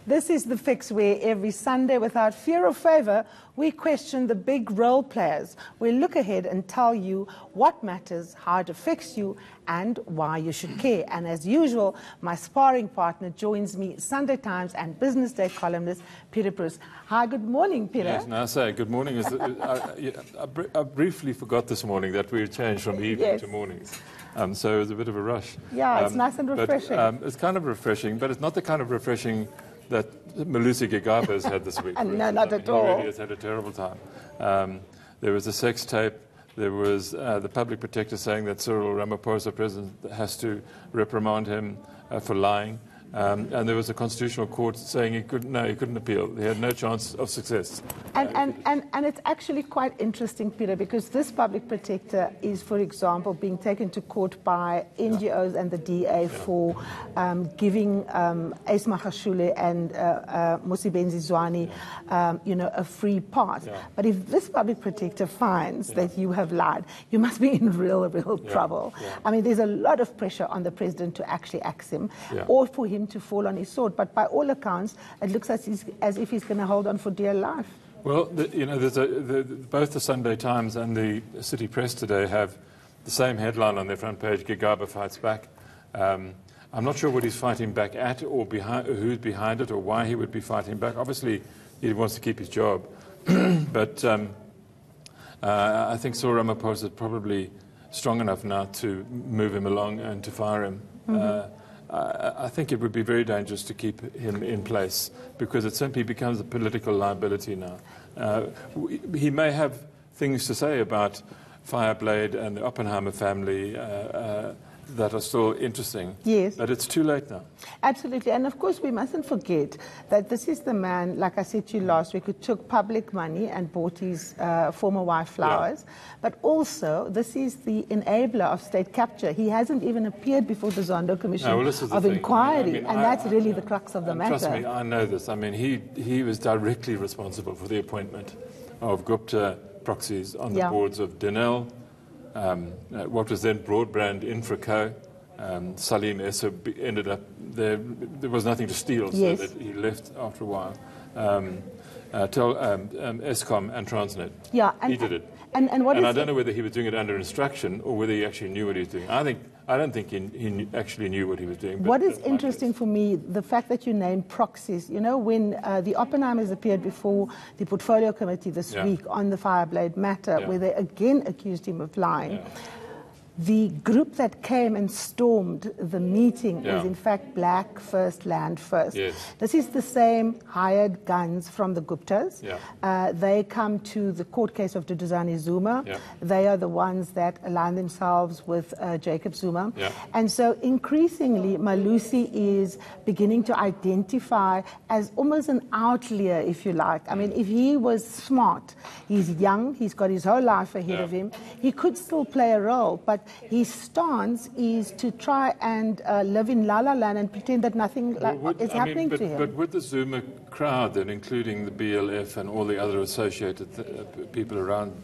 This is The Fix, where every Sunday, without fear or favour, we question the big role players. We look ahead and tell you what matters, how it affects you, and why you should care. And as usual, my sparring partner joins me, Sunday Times and Business Day columnist Peter Bruce. Hi, good morning, Peter. Yes, now I say good morning. I briefly forgot this morning that we changed from evening to mornings. So it was a bit of a rush. Yeah, it's nice and refreshing. But, it's kind of refreshing, but it's not the kind of refreshing that Malusi Gigaba has had this week. No, not at all. He really has had a terrible time. There was a sex tape. There was the public protector saying that Cyril Ramaphosa, president, has to reprimand him for lying. And there was a constitutional court saying he couldn't appeal. He had no chance of success. And it's actually quite interesting, Peter, because this public protector is, for example, being taken to court by NGOs and the DA for giving Ace Magashule and Musibenzi Zwane, a free pass. But if this public protector finds that you have lied, you must be in real trouble. I mean, there's a lot of pressure on the president to actually axe him, or for him to fall on his sword. But by all accounts, it looks as if he's going to hold on for dear life. Well, there's both the Sunday Times and the City Press today have the same headline on their front page: Gigaba fights back. I'm not sure what he's fighting back at, or who's behind it, or why he would be fighting back. Obviously, he wants to keep his job, but I think Cyril Ramaphosa is probably strong enough now to move him along and to fire him. I think it would be very dangerous to keep him in place, because it simply becomes a political liability now. He may have things to say about Fireblade and the Oppenheimer family that are still interesting. Yes. But it's too late now. Absolutely. And of course, we mustn't forget that this is the man, like I said to you last week, who took public money and bought his former wife flowers. But also, this is the enabler of state capture. He hasn't even appeared before the Zondo Commission of Inquiry. And that's really the crux of the matter. Trust me, I know this. I mean, he was directly responsible for the appointment of Gupta proxies on the boards of Denel, what was then Broadband Infraco. Salim Essa ended up there. There was nothing to steal, so that he left after a while. Eskom and Transnet. Yeah, he did it. And I don't know whether he was doing it under instruction or whether he actually knew what he was doing. I don't think he actually knew what he was doing. What is interesting for me, the fact that you name proxies. You know, when the Oppenheimers appeared before the Portfolio Committee this week on the Fireblade matter, where they again accused him of lying, the group that came and stormed the meeting is in fact Black First, Land First. This is the same hired guns from the Guptas. They come to the court case of Duduzane Zuma. They are the ones that align themselves with Jacob Zuma. And so increasingly, Malusi is beginning to identify as almost an outlier, if you like. I mean, if he was smart, he's young, he's got his whole life ahead of him, he could still play a role, but his stance is to try and live in La La Land and pretend that nothing is happening to him. But with the Zuma crowd, then, including the BLF and all the other associated people around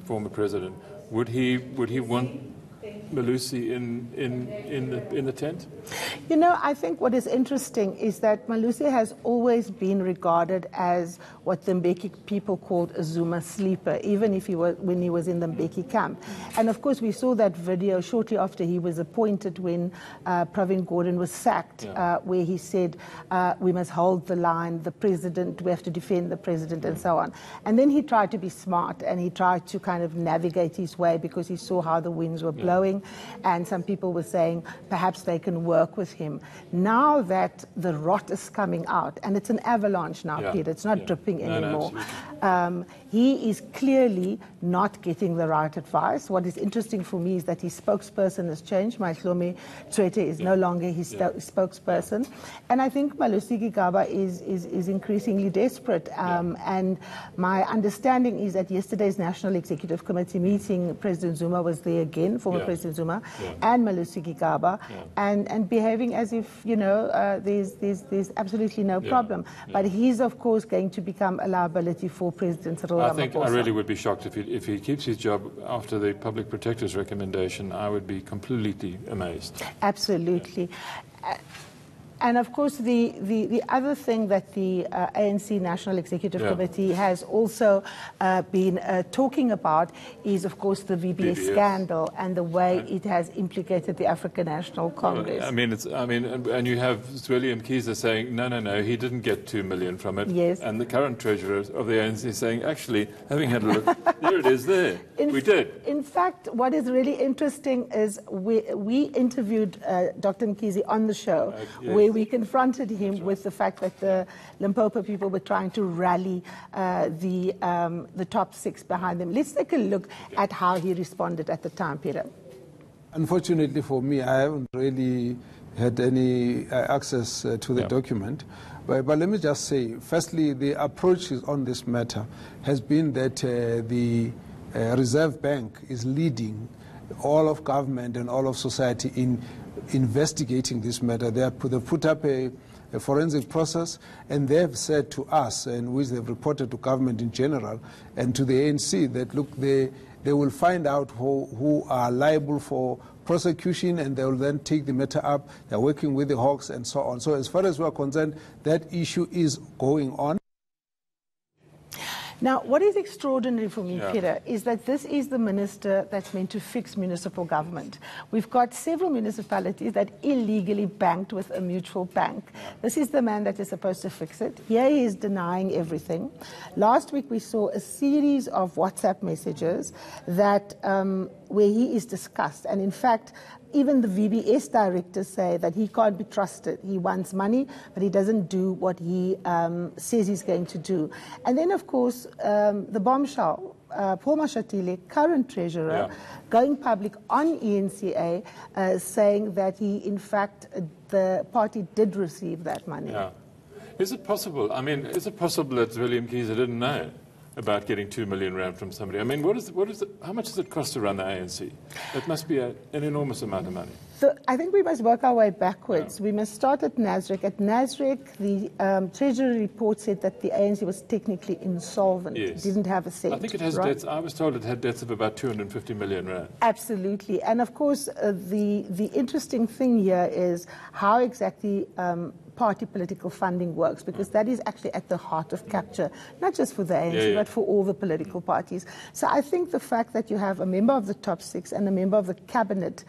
former president, would he want Malusi in the tent? You know, I think what is interesting is that Malusi has always been regarded as what the Mbeki people called a Zuma sleeper, even if when he was in the Mbeki camp. And of course, we saw that video shortly after he was appointed when Pravin Gordhan was sacked, where he said, we must hold the line, the president, we have to defend the president, and so on. And then he tried to be smart, and he tried to kind of navigate his way, because he saw how the winds were blowing. And some people were saying perhaps they can work with him. Now that the rot is coming out, and it's an avalanche now, Peter, it's not dripping anymore. He is clearly not getting the right advice. What is interesting for me is that his spokesperson has changed. Maihlome Tshwete is no longer his spokesperson. And I think Malusi Gigaba is increasingly desperate. And my understanding is that yesterday's National Executive Committee meeting, President Zuma was there again, former President Zuma, and Malusi Gigaba, and behaving as if, there's absolutely no problem. But he's, of course, going to become a liability for President Cyril Ramaphosa. I think I really would be shocked if he keeps his job after the public protector's recommendation. I would be completely amazed. Absolutely. And of course, the other thing that the ANC National Executive Committee has also been talking about is, of course, the VBS scandal and the way it has implicated the African National Congress. And you have Zweli Mkhize saying, no, he didn't get 2 million from it. Yes. And the current treasurer of the ANC saying, actually, having had a look, there it is there. We did. In fact, what is really interesting is we interviewed Dr. Mkhize on the show, where we confronted him with the fact that the Limpopo people were trying to rally the top 6 behind them. Let's take a look at how he responded at the time, Peter. Unfortunately for me, I haven't really had any access to the document. But let me just say, firstly, the approach on this matter has been that the Reserve Bank is leading all of government and all of society in investigating this matter. They've put up a forensic process, and they've said to us, and which they've reported to government in general, and to the ANC, that look, they will find out who are liable for prosecution, and they will then take the matter up. They're working with the Hawks and so on. So as far as we're concerned, that issue is going on. Now, what is extraordinary for me, Peter, is that this is the minister that's meant to fix municipal government. We've got several municipalities that illegally banked with a mutual bank. This is the man that is supposed to fix it. Here he is denying everything. Last week we saw a series of WhatsApp messages that where he is discussed. And in fact, even the VBS directors say that he can't be trusted. He wants money, but he doesn't do what he says he's going to do. And then, of course, the bombshell, Paul Mashatile, current treasurer, going public on ENCA, saying that he, in fact, the party did receive that money. Yeah. Is it possible? I mean, is it possible that Zweli Mkhize didn't know about getting 2 million rand from somebody? I mean, how much does it cost to run the ANC? It must be an enormous amount of money. So I think we must work our way backwards. We must start at Nasrec. At Nasrec, the Treasury report said that the ANC was technically insolvent. It didn't have a cent. I think it has debts. I was told it had debts of about 250 million rand. Absolutely. And of course, the interesting thing here is how exactly party political funding works, because that is actually at the heart of capture, not just for the ANC, but for all the political parties. So I think the fact that you have a member of the top 6 and a member of the cabinet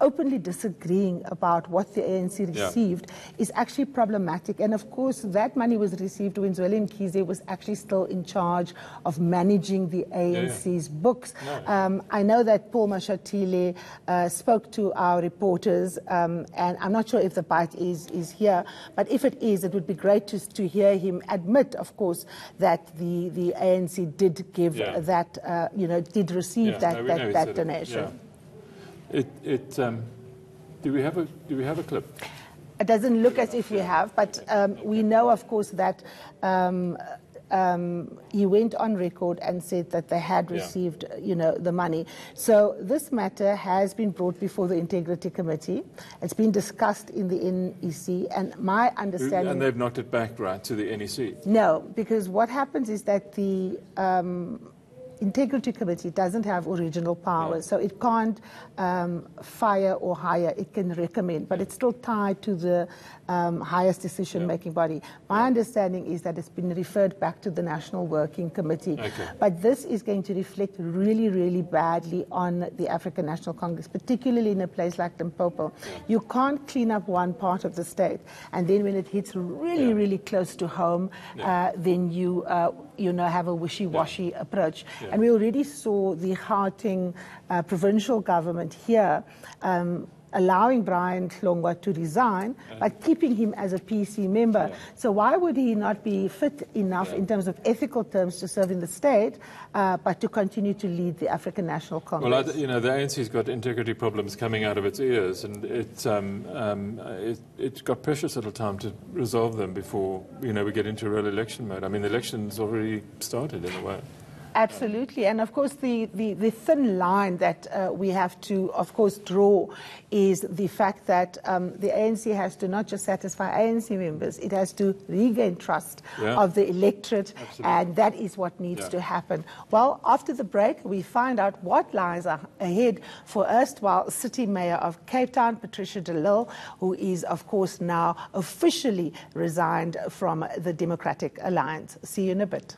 openly disagreeing about what the ANC received is actually problematic. And of course, that money was received when Zweli Mkhize was actually still in charge of managing the ANC's books. I know that Paul Mashatile spoke to our reporters, and I'm not sure if the bite is here, but if it is, it would be great to hear him admit, of course, that the ANC did give that, did receive that donation. Do we have a clip? It doesn't look as if we have, but we know, of course, that he went on record and said that they had received, the money. So this matter has been brought before the Integrity Committee. It's been discussed in the NEC, and my understanding... And they've knocked it back, right, to the NEC? No, because what happens is that the Integrity Committee doesn't have original powers, so it can't fire or hire. It can recommend, but it's still tied to the highest decision-making body. My understanding is that it's been referred back to the National Working Committee. But this is going to reflect really, really badly on the African National Congress, particularly in a place like Limpopo. You can't clean up one part of the state, and then when it hits really, really close to home, then you have a wishy-washy approach. And we already saw the Gauteng provincial government here allowing Brian Hlongwa to resign, but keeping him as a PC member. So why would he not be fit enough in terms of ethical terms to serve in the state, but to continue to lead the African National Congress? Well, the ANC's got integrity problems coming out of its ears, and it's got precious little time to resolve them before we get into real election mode. I mean, the election's already started in a way. Absolutely. And of course, the thin line that we have to, of course, draw is the fact that the ANC has to not just satisfy ANC members, it has to regain trust of the electorate. Absolutely. And that is what needs to happen. Well, after the break, we find out what lies ahead for erstwhile City Mayor of Cape Town, Patricia de Lille, who is, of course, now officially resigned from the Democratic Alliance. See you in a bit.